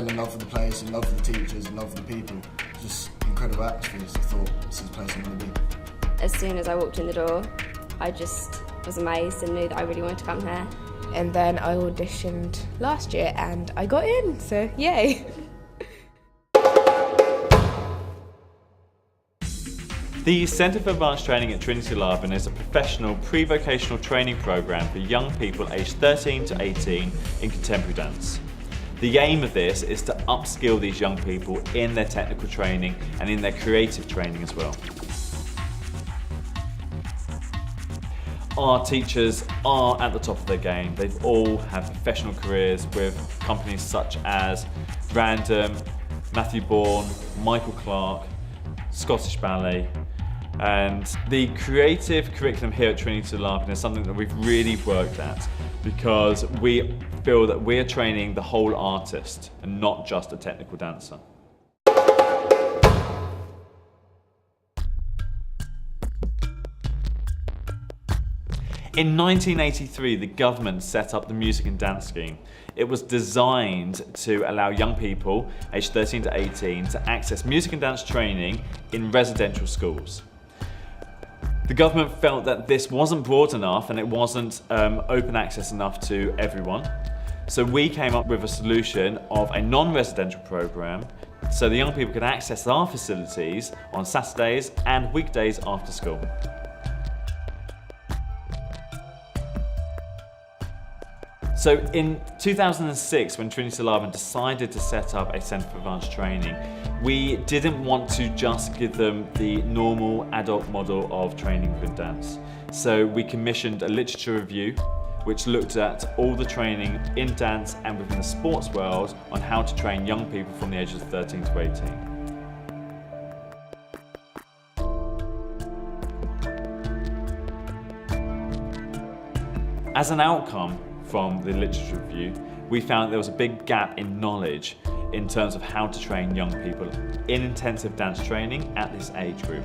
fell in love with the place, in love with the teachers, in love with the people. Just incredible atmosphere, so I thought this is the place I want to be. As soon as I walked in the door, I just was amazed and knew that I really wanted to come here. And then I auditioned last year and I got in, so yay! The Centre for Advanced Training at Trinity Laban is a professional pre-vocational training programme for young people aged 13 to 18 in contemporary dance. The aim of this is to upskill these young people in their technical training and in their creative training as well. Our teachers are at the top of their game. They've all had professional careers with companies such as Random, Matthew Bourne, Michael Clark, Scottish Ballet. And the creative curriculum here at Trinity Laban is something that we've really worked at because we feel that we're training the whole artist and not just a technical dancer. In 1983, the government set up the Music and Dance Scheme. It was designed to allow young people aged 13 to 18 to access music and dance training in residential schools. The government felt that this wasn't broad enough and it wasn't open access enough to everyone. So we came up with a solution of a non-residential program so the young people could access our facilities on Saturdays and weekdays after school. So in 2006, when Trinity Laban decided to set up a Centre for Advanced Training, we didn't want to just give them the normal adult model of training within dance. So we commissioned a literature review which looked at all the training in dance and within the sports world on how to train young people from the ages of 13 to 18. As an outcome from the literature review, we found there was a big gap in knowledge in terms of how to train young people in intensive dance training at this age group.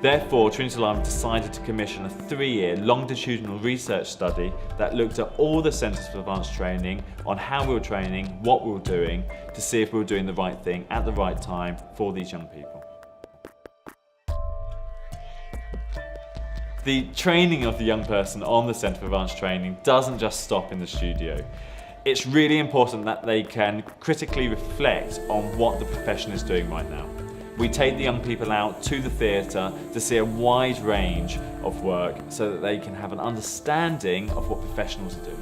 Therefore, Trinity Laban decided to commission a 3-year longitudinal research study that looked at all the centres for advanced training on how we were training, what we were doing, to see if we were doing the right thing at the right time for these young people. The training of the young person on the Centre for Advanced Training doesn't just stop in the studio. It's really important that they can critically reflect on what the profession is doing right now. We take the young people out to the theatre to see a wide range of work so that they can have an understanding of what professionals are doing.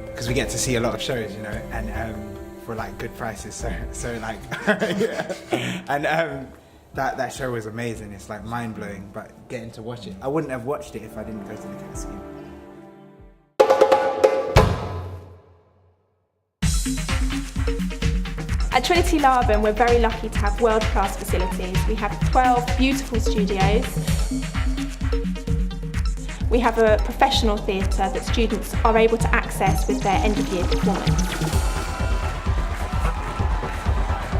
Because we get to see a lot of shows, you know, and for like good prices, so like, yeah. And that show was amazing. It's like mind-blowing, but getting to watch it, I wouldn't have watched it if I didn't go to the C.A.T scheme. At Trinity Laban, we're very lucky to have world-class facilities. We have 12 beautiful studios. We have a professional theatre that students are able to access with their end-of-year performance.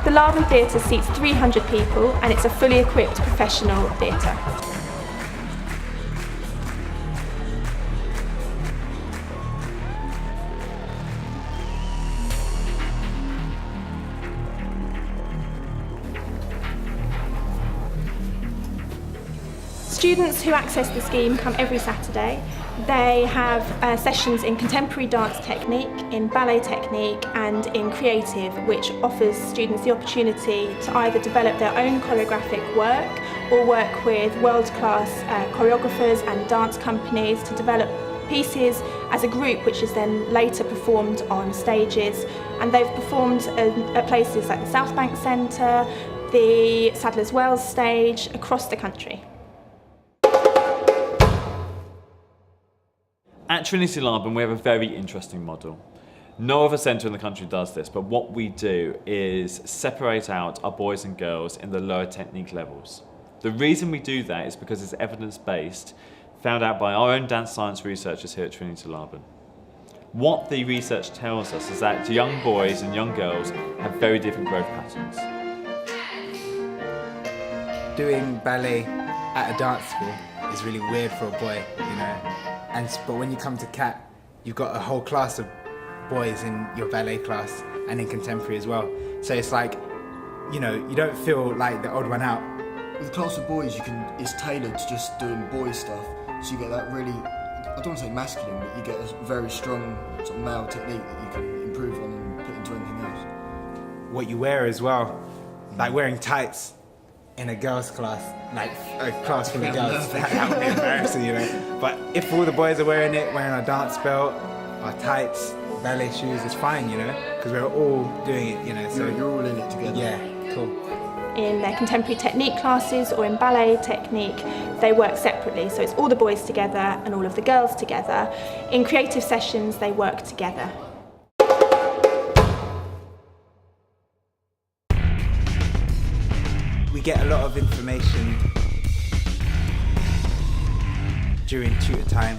The Laban Theatre seats 300 people and it's a fully equipped professional theatre. Students who access the scheme come every Saturday. They have sessions in contemporary dance technique, in ballet technique and in creative, which offers students the opportunity to either develop their own choreographic work or work with world-class choreographers and dance companies to develop pieces as a group, which is then later performed on stages. And they've performed at places like the South Bank Centre, the Sadler's Wells stage, across the country. At Trinity Laban, we have a very interesting model. No other centre in the country does this, but what we do is separate out our boys and girls in the lower technique levels. The reason we do that is because it's evidence-based, found out by our own dance science researchers here at Trinity Laban. What the research tells us is that young boys and young girls have very different growth patterns. Doing ballet at a dance school is really weird for a boy, you know. But when you come to C.A.T, you've got a whole class of boys in your ballet class and in contemporary as well. So it's like, you know, you don't feel like the odd one out. With a class of boys, it's tailored to just doing boy stuff, so you get that really, I don't want to say masculine, but you get a very strong sort of male technique that you can improve on and put into anything else. What you wear as well, like wearing tights in a girls' class, like a class full of girls, that would be embarrassing, you know. But if all the boys are wearing it, wearing our dance belt, our tights, ballet shoes, it's fine, you know, because we're all doing it, you know. So You're all in it together. yeah, cool. In their contemporary technique classes or in ballet technique, they work separately. So it's all the boys together and all of the girls together. In creative sessions, they work together. We get a lot of information during tutor time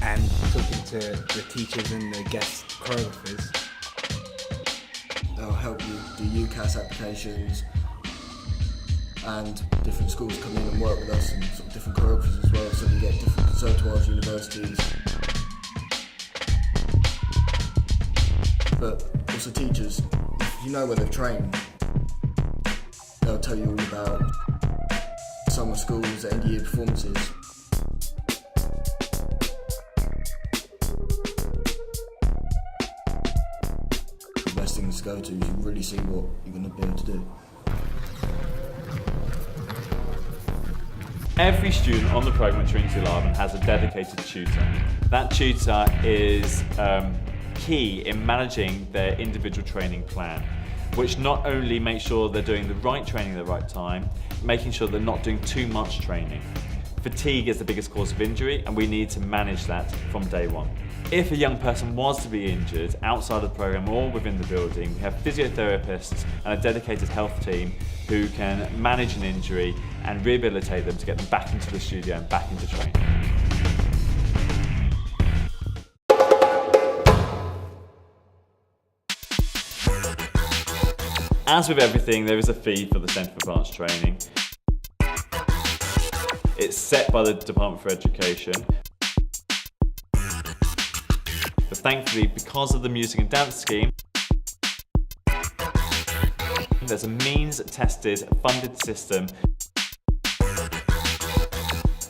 and talking to the teachers and the guest choreographers. They'll help you do UCAS applications, and different schools come in and work with us, and sort of different choreographers as well, so you get different conservatoires, universities. But also teachers, if you know where they've trained, they'll tell you all about summer schools, end of year performances. The best things to go to is you really see what you're going to be able to do. Every student on the programme at Trinity Laban has a dedicated tutor. That tutor is key in managing their individual training plan, which not only makes sure they're doing the right training at the right time, making sure they're not doing too much training. Fatigue is the biggest cause of injury, and we need to manage that from day one. If a young person was to be injured outside of the programme or within the building, we have physiotherapists and a dedicated health team who can manage an injury and rehabilitate them to get them back into the studio and back into training. As with everything, there is a fee for the Centre for Advanced Training. It's set by the Department for Education. But thankfully, because of the music and dance scheme, there's a means-tested, funded system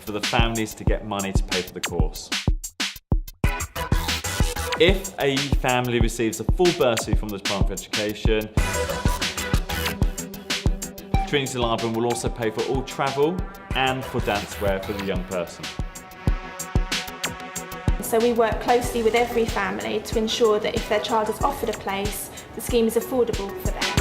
for the families to get money to pay for the course. If a family receives a full bursary from the Department for Education, Trinity Laban will also pay for all travel and for dancewear for the young person. So we work closely with every family to ensure that if their child is offered a place, the scheme is affordable for them.